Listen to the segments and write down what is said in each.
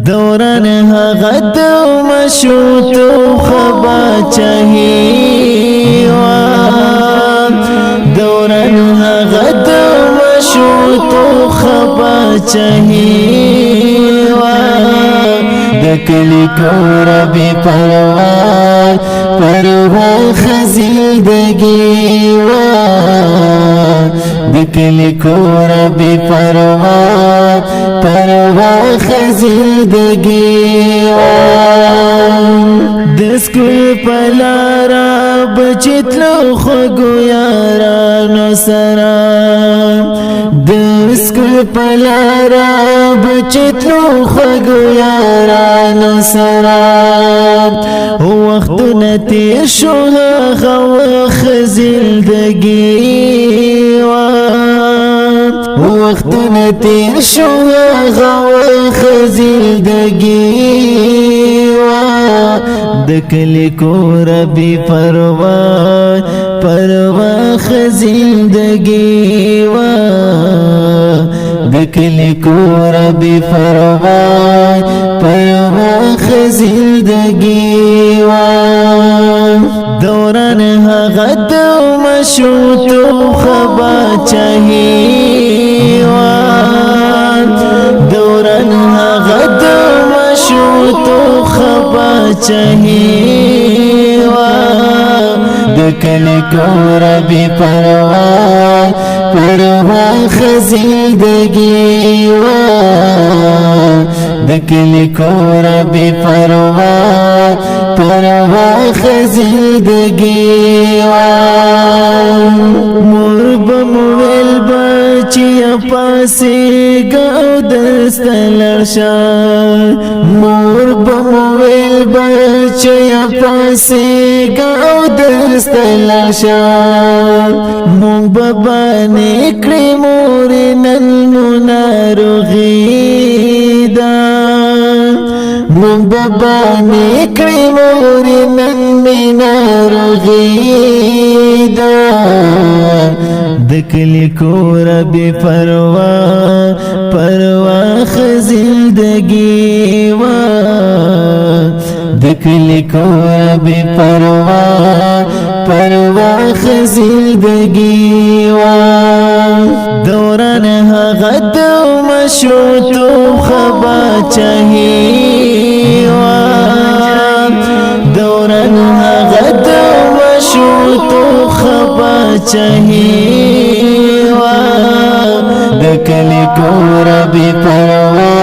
دوران غد مشوت خبا چهیوا دوران غد مشوت خبا چهیوا دکلی کور بی پروا خزیدگیوا دکلی کور بی پروا خزیدگیوا دسکل پلارا بچتلو خگو یارانو سرام دسکل پلارا بچتلو خگو یارانو سرام وقت نتیر شوها خوخ زندگیوا وقت نتیر شوها خوخ زندگیوا دکلی کور بی پروا خزندگیوا دکلی کور بی پروا خزندگیوا دوران غد مشوت خبا چهیوا دوران غد مشوت خبا چهیوا دکلی کور بی پروا خزیدگیوا دکلی کور بی پروا خزیدگیوا مور بمویل بچیا پاسی گاو دستلرشا مور بمویل بچیا پاسی گاو دستلرشا مون بابا نکڑی موری نن منارو غیدا مون بابا نکڑی موری نن منارو غیدا دکلی کور بی پروا خزندگیوا دکلی کور بی پروا خزندگیوا دوران غد مشوت خبا چهیوا دوران غد مشوت خبا چهیوا دکلی کور بی پروا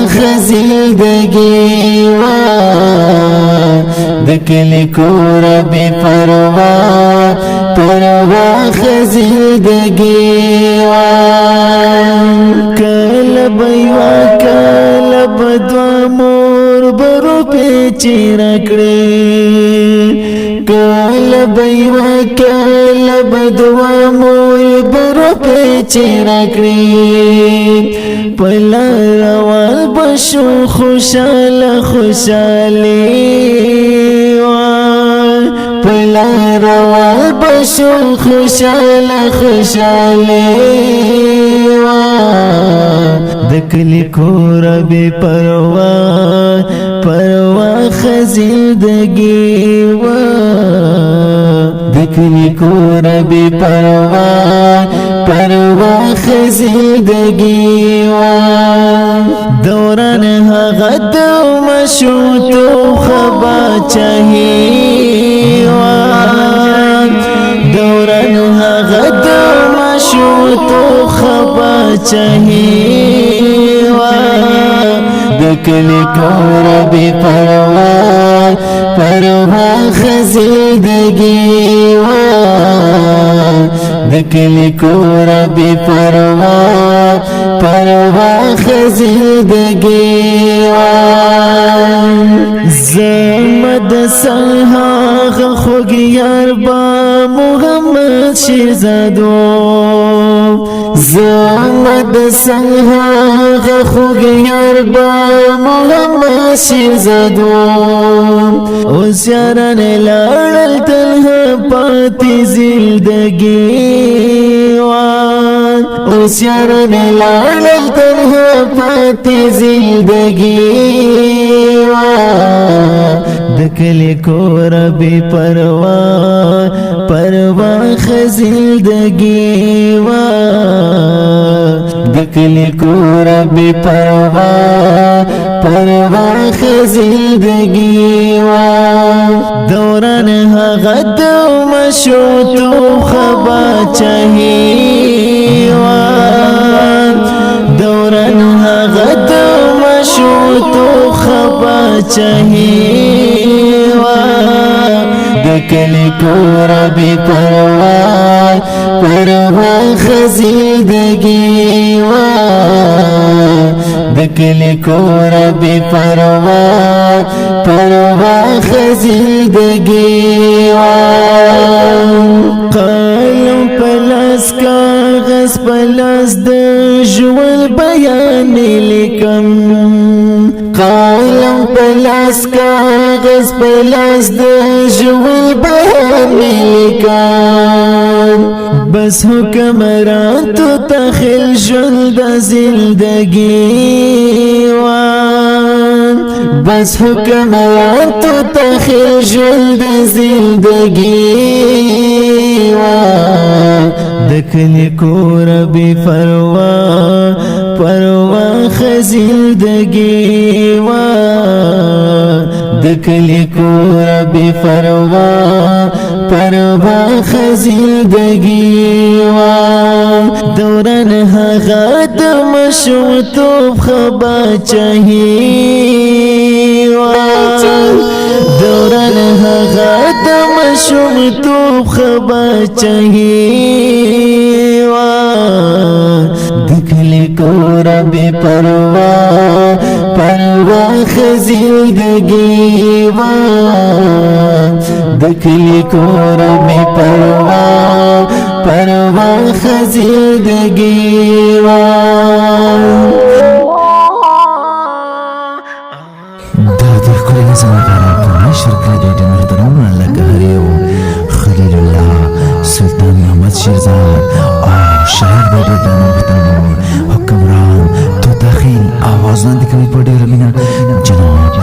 خزیدگیوا دکلی کور بی پروا خزیدگیوا کلب یوا کلب دوا مور برو پیچی رکڑی کلب یوا کلب دوا مور برو پیچی رکڑی پلا روال بشو خوشال خوشالی پلا روال بشو خوشال خوشالی دکلی کور بی پروا خزندگیوا دکلی کور بی پروا خزندگیوا دوران غد مشوت خبا چهیوا دوران غد مشوت خبا چهیوا دکلی کور بی پروا خزیدگیوا دکلی کور بی پروا خزیدگیوا زمد سلحاق خوگ یار با محمد شیرزادو زمد سلحاق خوگ یار با محمد شیرزادو اوس یاران لړل تلها پاتی زندگی وان اوس یاران لاړل تنها پاتې زندګي وا د کلی کور بې پروا زندګي وا د کلی کور بې پروا زندګي وا دوران هغه د مشوتو خبا چاهي وا دوران هغه د مشوتو خبا چاهي وا د کلی کور بې پروا زندګي وا د کلی کور بې پروا زندګي وا قلم پلاس کاغذ پلاس د ژوند بیان لیکم قلم پلاس کاغذ پلاس د ژوند بیان لیکم بس حکمران تو تخیل ژوند زندگی وان بس حکمران تو تخیل ژوند زندگی وان د کلی کور بې پروا زندگی وان د کلی کور بې پروا زندگی وان دوران هغه د مشوتوب خبا چاهي وان دوران هغه د مشوتوب خبا چاهي وان د کلی کور بې پروا زندگی وان د کلی کور بې پروا زندگی وان دا د ښکلي نظم لپاره په نشر کې د ډنرونو لکه هریو خلیل الله سلطان محمد شیرزاد او شاعر د ډنرونو حکمران توتاخیل آواز لاندې کوي په ډېره مینه جناب